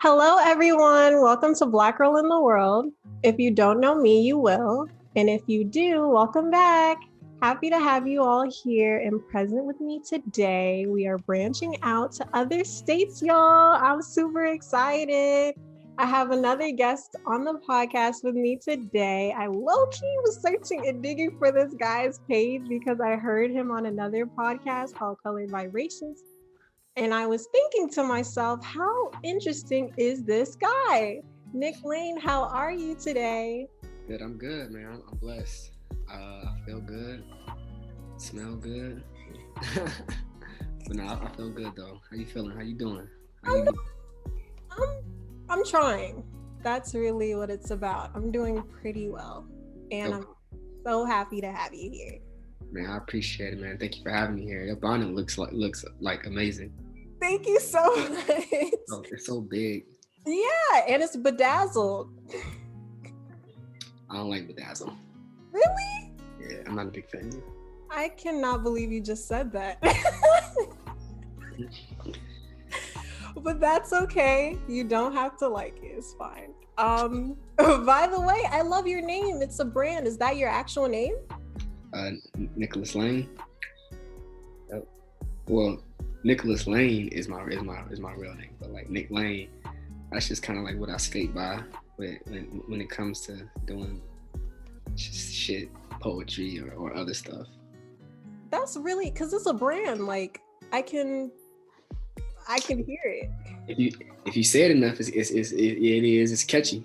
Hello, everyone. Welcome to Black Girl in the World. If you don't know me, you will. And if you do, welcome back. Happy to have you all here and present with me today. We are branching out to other states, y'all. I'm super excited. I have another guest on the podcast with me today. I low-key was searching and digging for this guy's page because I heard him on another podcast called Colored Vibrations. And I was thinking to myself, how interesting is this guy? Nick Lane, how are you today? Good, I'm good, man. I'm blessed. I feel good, smell good. But no, I feel good though. How you feeling? How you doing? I'm trying. That's really what it's about. I'm doing pretty well. And I'm so happy to have you here. Man, I appreciate it, man. Thank you for having me here. Your bonnet looks like amazing. Thank you so much. Oh, it's so big. Yeah, and it's bedazzled. I don't like bedazzle. Really? Yeah, I'm not a big fan. I cannot believe you just said that. But that's okay. You don't have to like it. It's fine. By the way, I love your name. It's a brand. Is that your actual name? Nicholas Lane. Well, Nicholas Lane is my real name, but like Nick Lane, that's just kind of like what I skate by when it comes to doing shit, poetry or other stuff. That's really, because it's a brand. Like I can hear it. If you say it enough, it's catchy.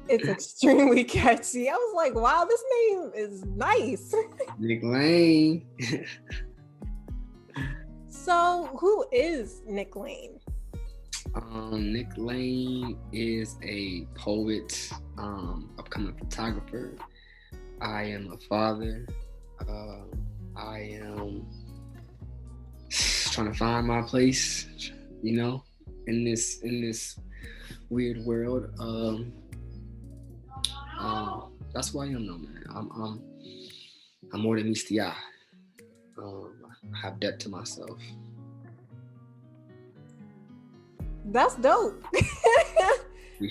It's extremely catchy. I was like, wow, this name is nice. Nick Lane. So who is Nick Lane? Nick Lane is a poet, upcoming photographer. I am a father. I am trying to find my place, in this weird world. That's who I am, though, man. I'm more than meets the eye. I have depth to myself. That's dope.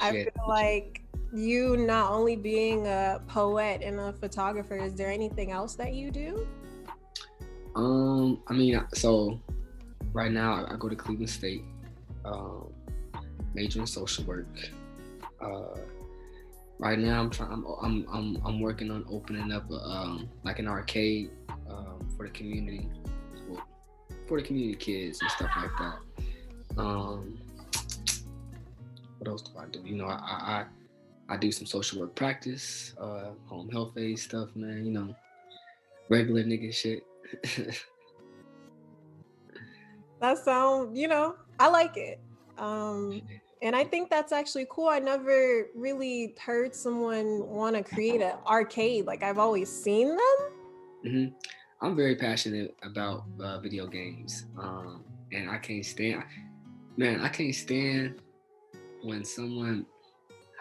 I feel like you not only being a poet and a photographer, is there anything else that you do? So right now I go to Cleveland State, major in social work. Right now I'm working on opening up like an arcade for the community, for the community kids and stuff like that. What else do I do? I do some social work practice, home health aid stuff, man. Regular nigga shit. That sound, I like it. And I think that's actually cool. I never really heard someone want to create an arcade. Like I've always seen them. Mm-hmm. I'm very passionate about video games, and I can't stand when someone.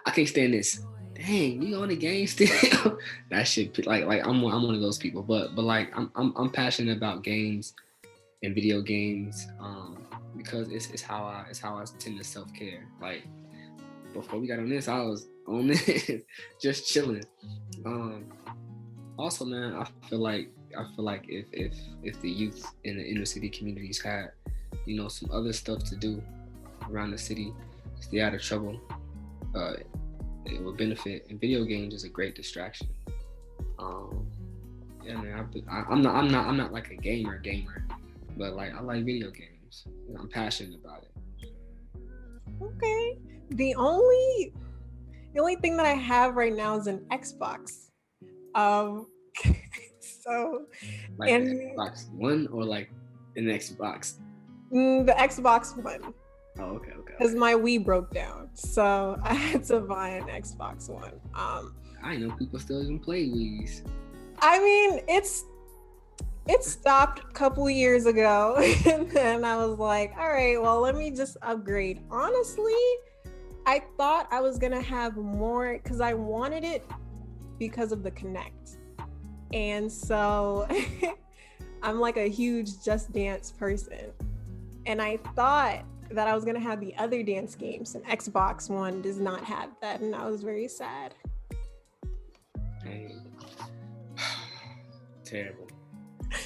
I can't stand this. Dang, you on the game still? That shit, like I'm one of those people. But like I'm passionate about games and video games, because it's how I tend to self-care. Like before we got on this, I was on this just chilling. Also, man, I feel like if the youth in the inner city communities had, some other stuff to do around the city, stay out of trouble, it would benefit. And video games is a great distraction. Yeah, man, I'm not like a gamer, but like I like video games. I'm passionate about it. Okay. The only thing that I have right now is an Xbox. So, like an Xbox One or like an Xbox? The Xbox One. Oh, okay. Because my Wii broke down, so I had to buy an Xbox One. I know people still even play Wii's. I mean, it stopped a couple years ago, and then I was like, all right, well, let me just upgrade. Honestly, I thought I was gonna have more because I wanted it because of the Kinect. And so I'm like a huge Just Dance person. And I thought that I was gonna have the other dance games, and Xbox One does not have that, and I was very sad. Hey. Terrible.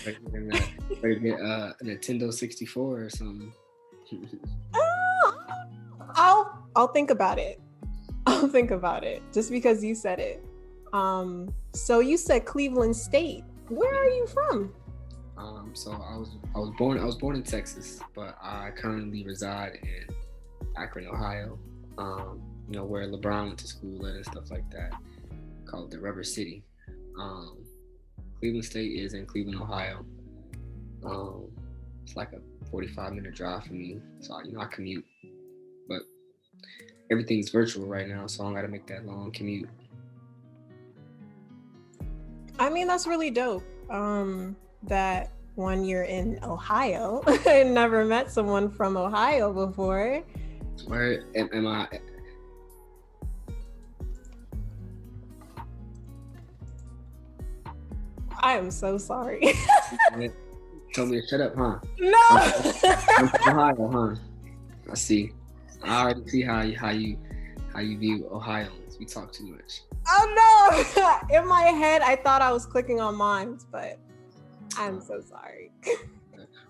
Better get a Nintendo 64 or something. I'll think about it. I'll think about it just because you said it. So you said Cleveland State. Where are you from? So I was born in Texas, but I currently reside in Akron, Ohio. Where LeBron went to school and stuff like that. Called the Rubber City. Cleveland State is in Cleveland, Ohio. It's like a 45-minute drive for me, so I commute. But everything's virtual right now, so I don't got to make that long commute. I mean, that's really dope. That when you're in Ohio, I never met someone from Ohio before. Where am I? I am so sorry. Told me to shut up, huh? No. I'm from Ohio, huh? I see. I already see how you view Ohioans. We talk too much. Oh no! In my head, I thought I was clicking on mines, but I'm so sorry.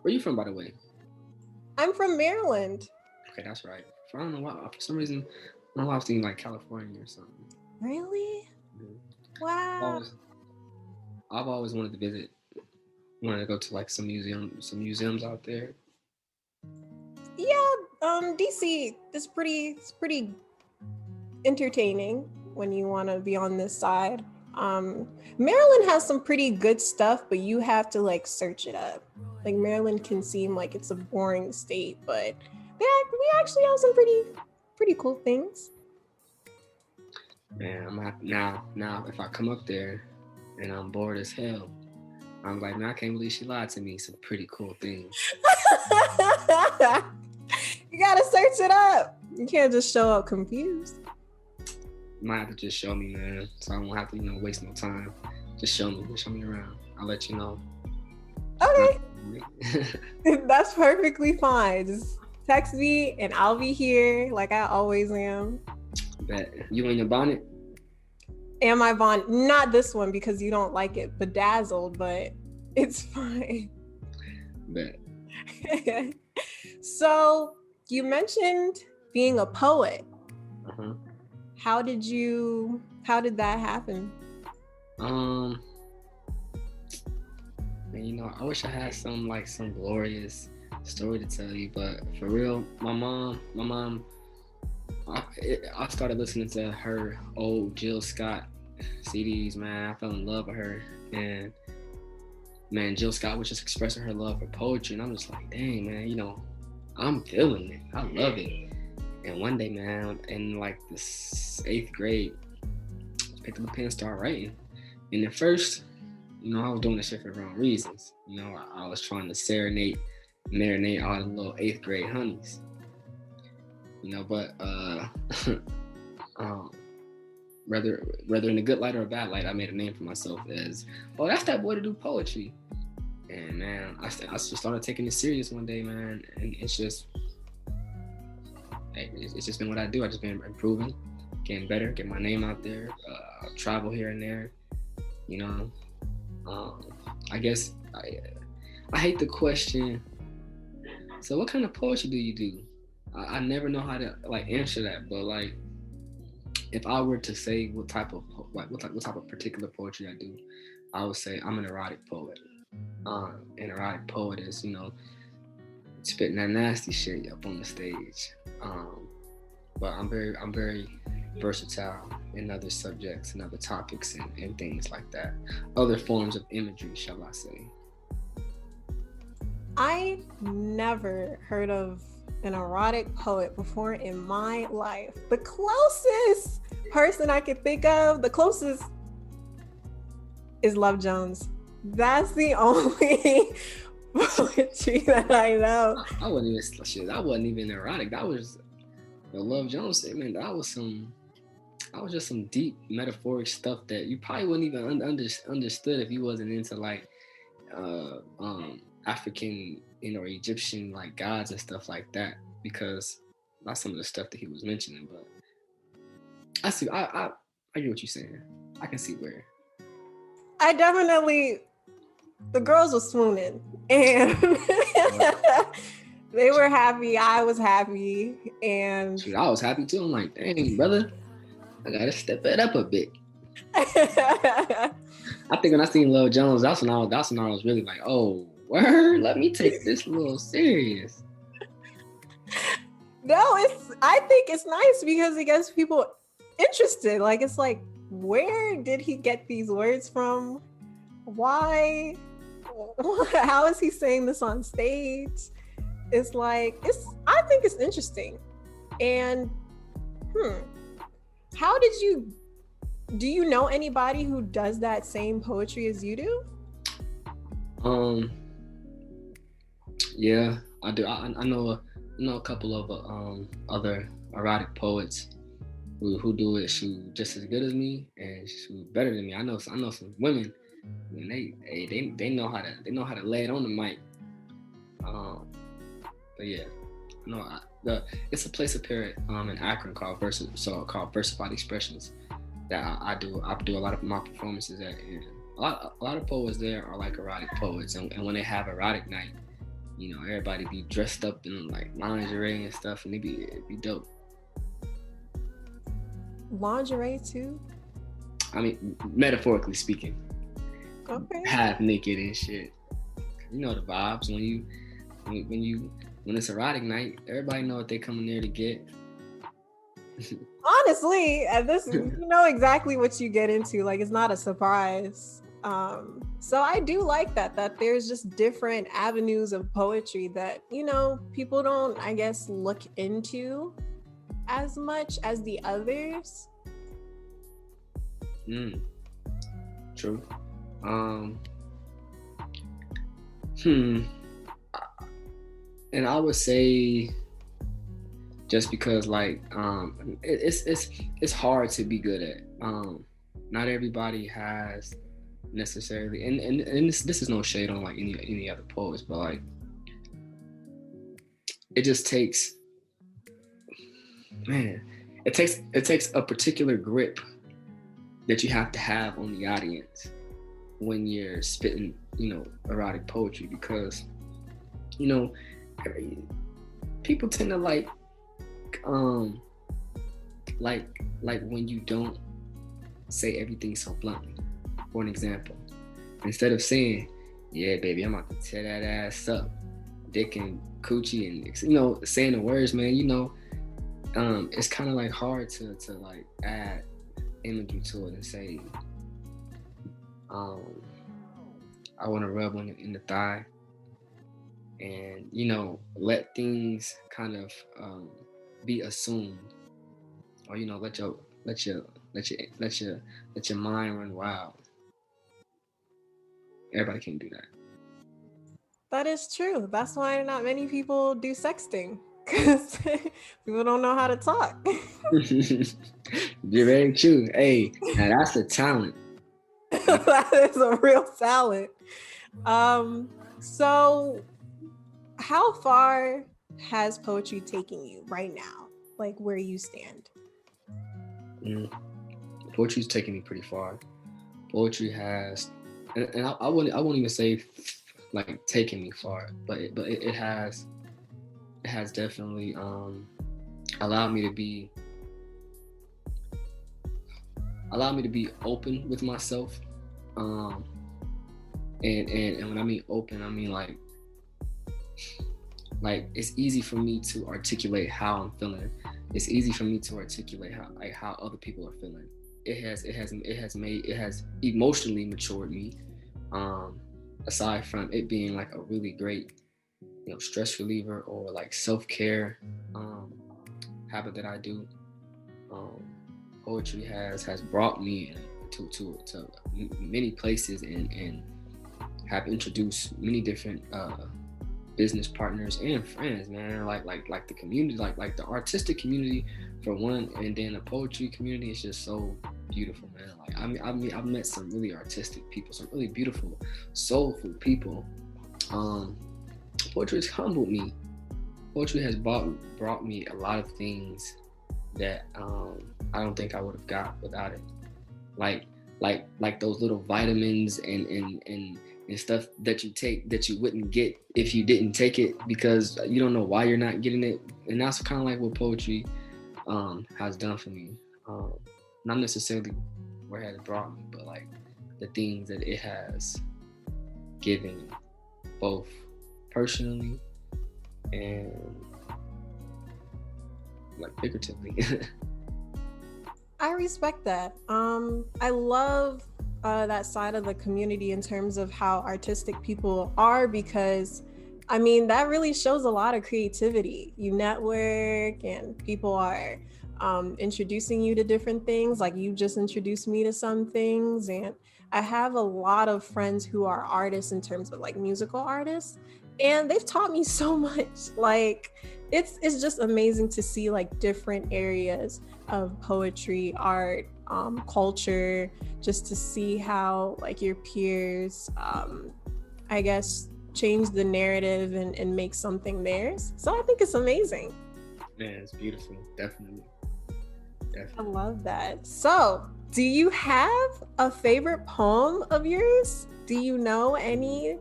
Where you from, by the way? I'm from Maryland. Okay, that's right. I don't know why. For some reason, I don't know why I was thinking like California or something. Really? Mm-hmm. Wow. I've always wanted to visit. Wanted to go to like some museums out there. Yeah, DC is pretty entertaining when you want to be on this side. Maryland has some pretty good stuff, but you have to like search it up. Like Maryland can seem like it's a boring state, but we actually have some pretty cool things. Man, I'm happy now. If I come up there and I'm bored as hell, I'm like, man, I can't believe she lied to me. Some pretty cool things. You gotta search it up. You can't just show up confused. You might have to just show me, man, so I won't have to, waste no time. Just show me around. I'll let you know. Okay. That's perfectly fine. Just text me and I'll be here like I always am. Bet. You in your bonnet? Am I bonnet? Not this one because you don't like it bedazzled, but it's fine. Bet. So you mentioned being a poet. Uh-huh. How did that happen? I wish I had some glorious story to tell you, but for real, my mom, I started listening to her old Jill Scott CDs, man. I fell in love with her, and man, Jill Scott was just expressing her love for poetry, and I'm just like, dang, man, I'm feeling it. I love it. And one day, man, in like this 8th grade, I picked up a pen, started writing. And at first, I was doing this shit for the wrong reasons. I was trying to marinate all the little 8th grade honeys. But whether in a good light or a bad light, I made a name for myself as, oh, that's that boy to do poetry. And man, I just started taking it serious one day, man, and it's just been what I do. I just been improving, getting better, get my name out there, travel here and there. I guess I hate the question. So what kind of poetry do you do? I never know how to answer that, but if I were to say what type of particular poetry I do, I would say I'm an erotic poet. An erotic poet is, spitting that nasty shit up on the stage. But I'm very versatile in other subjects and other topics and things like that. Other forms of imagery, shall I say. I never heard of an erotic poet before in my life. The closest person I could think of, is Love Jones. That's the only poetry that I know. I wasn't even erotic. That was the Love Jones statement. That was just some deep metaphoric stuff that you probably wouldn't even understood if you wasn't into African, Egyptian gods and stuff like that. because not some of the stuff that he was mentioning, but I see. I get what you're saying. I can see where. I definitely, the girls were swooning, and they were happy. I was happy, and Shoot, I was happy too. I'm like, dang, brother, I gotta step it up a bit. I think when I seen Lil Jones, that's when I was really like, oh, word, let me take this a little serious. No, I think it's nice because it gets people interested. Like, it's like, where did he get these words from? Why? How is he saying this on stage? It's like, I think it's interesting. And how did do you know anybody who does that same poetry as you do? Yeah, I do. I know a couple of other erotic poets who do it just as good as me and better than me. I know some women, and they know how to lay it on the mic. But yeah, it's a place up here in Akron called Versified Expressions that I do a lot of my performances at, and a lot of poets there are like erotic poets, and when they have erotic night, you know, everybody be dressed up in like lingerie and stuff, and it'd be dope. Lingerie too? I mean, metaphorically speaking. Okay. Half naked and shit. You know the vibes when it's erotic night. Everybody know what they coming there to get. Honestly, you know exactly what you get into. Like, it's not a surprise. So I do like that there's just different avenues of poetry that, you know, people don't, I guess, look into as much as the others. True. And I would say, just because like it's hard to be good at. Not everybody has necessarily, and this is no shade on like any other poets, but like it just takes, man, it takes a particular grip that you have to have on the audience when you're spitting, you know, erotic poetry, because, you know, people tend to like when you don't say everything so bluntly. For an example, instead of saying, yeah, baby, I'm about to tear that ass up, dick and coochie, and, you know, saying the words, man, you know, it's kind of like hard to like add imagery to it and say, I want to rub on in the thigh, and, you know, let things kind of be assumed, or, you know, let your mind run wild. Everybody can't do that. That is true. That's why not many people do sexting, because people don't know how to talk. You're very true. Hey, now that's a talent. That is a real talent. So how far has poetry taken you right now? Like, where you stand? Poetry's taken me pretty far. Poetry has, and I won't even say like taken me far, but it has definitely allowed me to be open with myself, and when I mean open, I mean like it's easy for me to articulate how I'm feeling. It's easy for me to articulate how other people are feeling. It has emotionally matured me. Aside from it being like a really great, you know, stress reliever or like self-care habit that I do, poetry has brought me to many places and have introduced many different business partners and friends, man. Like the community, like the artistic community for one, and then the poetry community is just so beautiful, man. Like I've met some really artistic people, some really beautiful, soulful people. Poetry has humbled me Poetry has brought me a lot of things that I don't think I would have got without it. Like like those little vitamins and stuff that you take that you wouldn't get if you didn't take it because you don't know why you're not getting it. And that's kind of like what poetry has done for me. Not necessarily where it has brought me, but like the things that it has given, both personally and like figuratively. I respect that. I love that side of the community in terms of how artistic people are, because I mean, that really shows a lot of creativity. You network and people are introducing you to different things. Like you just introduced me to some things. And I have a lot of friends who are artists in terms of like musical artists. And they've taught me so much. Like it's just amazing to see like different areas of poetry, art, culture, just to see how like your peers, I guess, change the narrative and make something theirs. So I think it's amazing. Man, it's beautiful. Definitely. I love that. So, do you have a favorite poem of yours? Do you know any?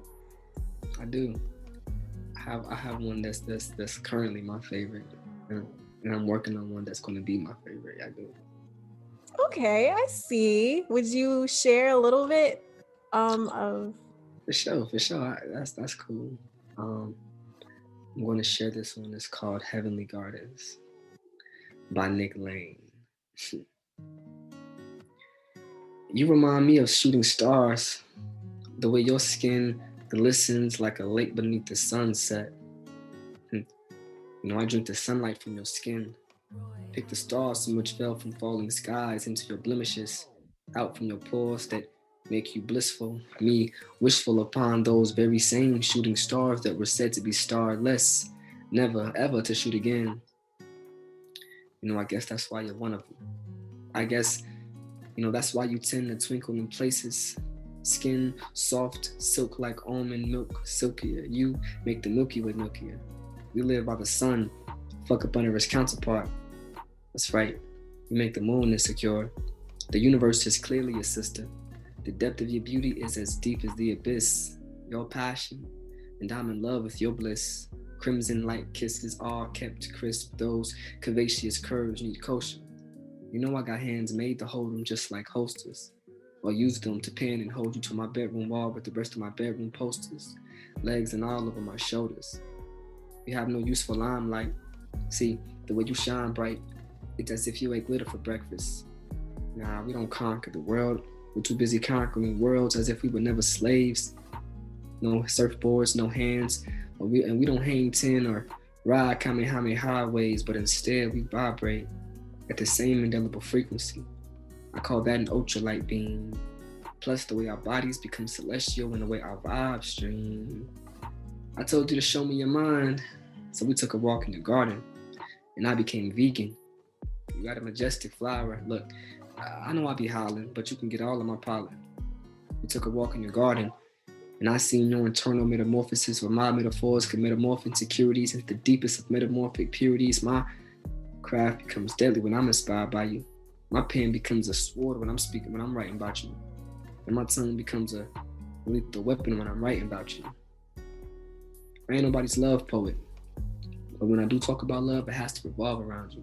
I do. I have one that's currently my favorite, and I'm working on one that's going to be my favorite. I do. Okay, I see. Would you share a little bit of? For sure. That's cool. I'm going to share this one. It's called Heavenly Gardens by Nick Lane. You remind me of shooting stars, the way your skin glistens like a lake beneath the sunset. You know, I drink the sunlight from your skin, pick the stars from which fell from falling skies into your blemishes, out from your pores that make you blissful, me wishful upon those very same shooting stars that were said to be starless, never ever to shoot again. You know, I guess that's why you're one of them. I guess, you know, that's why you tend to twinkle in places. Skin soft, silk like almond milk, silkier. You make the Milky Way milkier. We live by the sun, fuck up under its counterpart. That's right, you make the moon insecure. The universe is clearly your sister. The depth of your beauty is as deep as the abyss. Your passion, and I'm in love with your bliss. Crimson light kisses all kept crisp. Those curvaceous curves need kosher. You know I got hands made to hold them just like holsters. Or use them to pin and hold you to my bedroom wall with the rest of my bedroom posters. Legs and all over my shoulders. You have no use for limelight. See, the way you shine bright, it's as if you ate glitter for breakfast. Nah, we don't conquer the world. We're too busy conquering worlds as if we were never slaves. No surfboards, no hands, and we don't hang 10 or ride Kamehameha highways, but instead we vibrate at the same indelible frequency. I call that an ultralight beam. Plus the way our bodies become celestial and the way our vibes stream. I told you to show me your mind, so we took a walk in the garden, and I became vegan. You got a majestic flower. Look, I know I be hollering, but you can get all of my pollen. We took a walk in your garden, and I seen your internal metamorphosis where my metaphors could metamorph insecurities into the deepest of metamorphic purities. My craft becomes deadly when I'm inspired by you. My pen becomes a sword when I'm speaking, when I'm writing about you. And my tongue becomes a lethal weapon when I'm writing about you. I ain't nobody's love poet, but when I do talk about love, it has to revolve around you.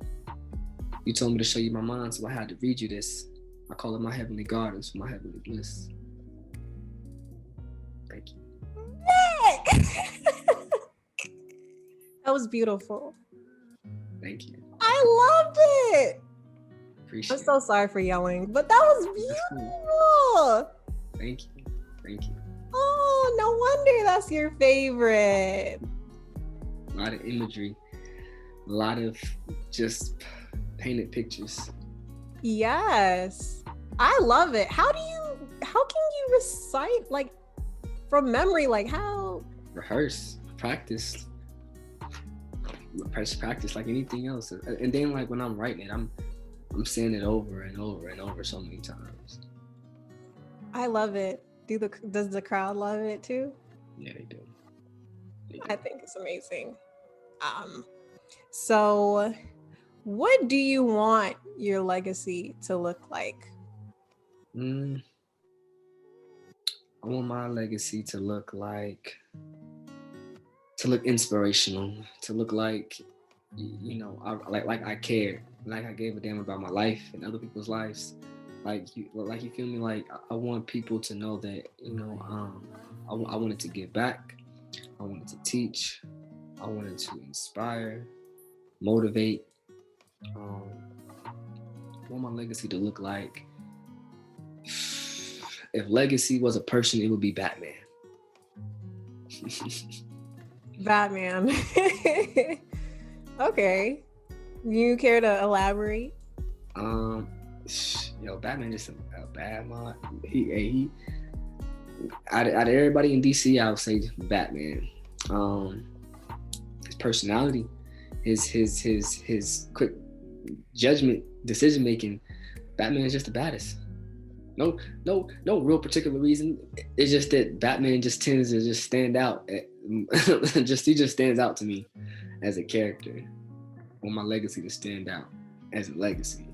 You told me to show you my mind, so I had to read you this. I call it my heavenly gardens for my heavenly bliss. Thank you. That was beautiful. Thank you. I loved it. Appreciate I'm so sorry for yelling, but that was beautiful. Thank you. Thank you. Oh, no wonder that's your favorite. A lot of imagery, a lot of just painted pictures. Yes, I love it. How can you recite like from memory? Like how? Rehearse, practice like anything else. And then like when I'm writing it, I'm saying it over and over and over so many times. I love it. Does the crowd love it too? Yeah, they do. I think it's amazing. Um, so what do you want your legacy to look like? I want my legacy to look inspirational, to look like, like I cared, like I gave a damn about my life and other people's lives. Like you feel me? Like I want people to know that, I wanted to give back. I wanted to teach. I wanted to inspire, motivate. I want my legacy to look like, if legacy was a person, it would be Batman. Batman. Okay. You care to elaborate? Batman just a bad mod. He out of everybody in DC, I would say Batman. His personality, his quick judgment, decision making. Batman is just the baddest. No real particular reason. It's just that Batman just tends to just stand out. He just stands out to me as a character. I want my legacy to stand out as a legacy.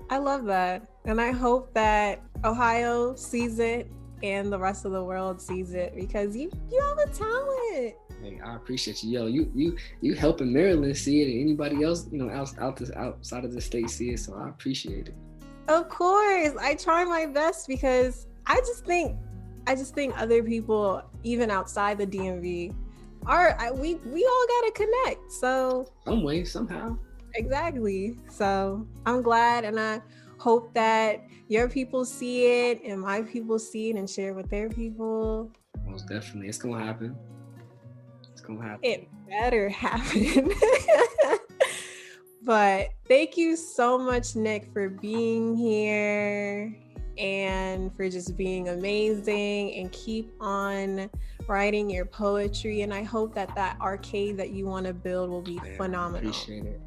I love that. And I hope that Ohio sees it and the rest of the world sees it, because you have a talent. Hey, I appreciate you. Yo, you helping Maryland see it, and anybody else, outside of the state see it. So I appreciate it. Of course. I try my best, because I just think other people, even outside the DMV, we all gotta connect. So some way, somehow. Exactly. So I'm glad, and I hope that your people see it and my people see it and share it with their people. Most definitely. It's gonna happen. It better happen. But thank you so much, Nick, for being here and for just being amazing, and keep on writing your poetry. And I hope that arcade that you want to build will be phenomenal.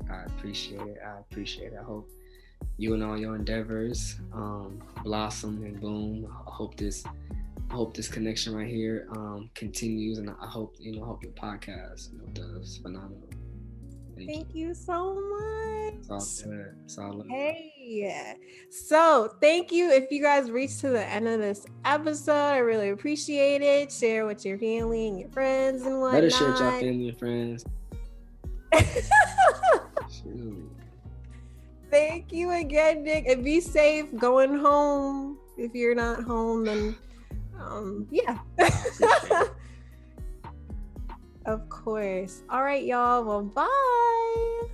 I appreciate it. I hope you and all your endeavors blossom and bloom. I hope this connection right here continues, and I hope your podcast does phenomenal. Thank you so much. It's all good. Hey, so thank you. If you guys reached to the end of this episode, I really appreciate it. Share with your family and your friends and whatnot. Better share with your family and friends. Thank you again, Nick, and be safe going home. If you're not home, then yeah. Of course. All right, y'all. Well, bye.